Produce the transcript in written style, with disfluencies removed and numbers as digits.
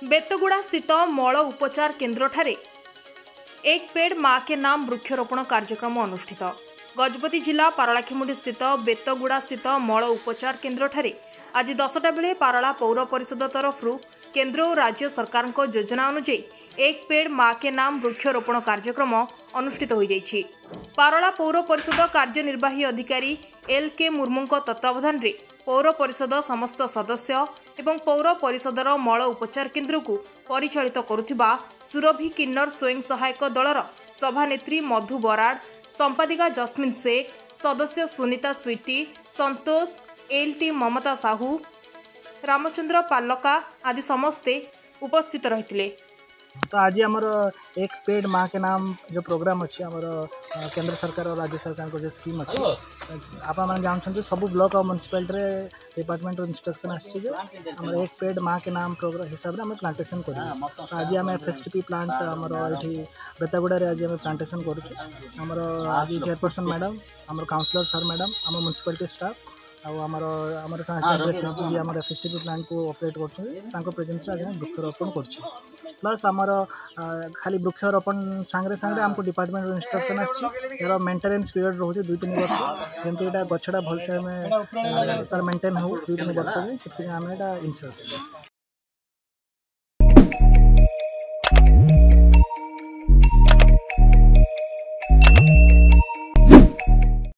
बेतगुड़ा स्थित मल उपचार केन्द्र ठारे एक पेड़ माँ के नाम वृक्षरोपण कार्यक्रम अनुष्ठित। गजपति जिला पारलाखेमुंडी स्थित बेतगुड़ा स्थित मल उपचार केन्द्र ठारे आज 10टा बेले पारला पौर परिषद तरफरु केन्द्र और राज्य सरकार योजना अनुଯାयी एक पेड़ माँ के नाम वृक्षरोपण कार्यक्रम अनुष्ठित हो जाइछि। पारला पौर परिषद कार्यनिर्वाही अधिकारी LK मुर्मू तत्वावधान में पौर परिषद समस्त सदस्य एवं पौर परिषदर मल उपचार केन्द्र को परिचालित करुथिबा सुरभि किन्नर स्वयं सहायक दलर सभानेत्री मधु बराड़, संपादिका जस्मिन शेख, सदस्य सुनीता स्वीटी, संतोष LT ममता साहू, रामचंद्र पालका आदि समस्ते उपस्थित रहिथिले। तो आज आमर एक पेड़ माँ के नाम जो प्रोग्राम अच्छी आमर केंद्र सरकार और राज्य सरकार को जो स्कीम अच्छी आप जानते सब ब्लॉक और म्युनिसिपालिटी डिपार्टमेंट इंस्ट्रक्शन आम एक पेड़ माँ के नाम प्रोग्राम हिसाब से आम प्लांटेशन कर आज आम FSTP प्लांट आमर ये बेतागुड़ा आज आम प्लांटेशन करमर आज चेयरपर्सन मैडम आम काउंसिलर सर मैडम आम म्युनिसिपालिटी स्टाफ आमर FSTP प्लांट को ऑपरेट कर प्रेजेंस आज वृक्षरोपण कर प्लस आमर खाली वृक्षरोपण सांगे सांगे आमको डिपार्टमेंट इंस्ट्रक्शन आर मेंटेनेंस पीरियड रोचे 2-3 वर्ष जमी गछटा भलसे आम मेंटेन हो 2-3 वर्ष से आम इंश्योर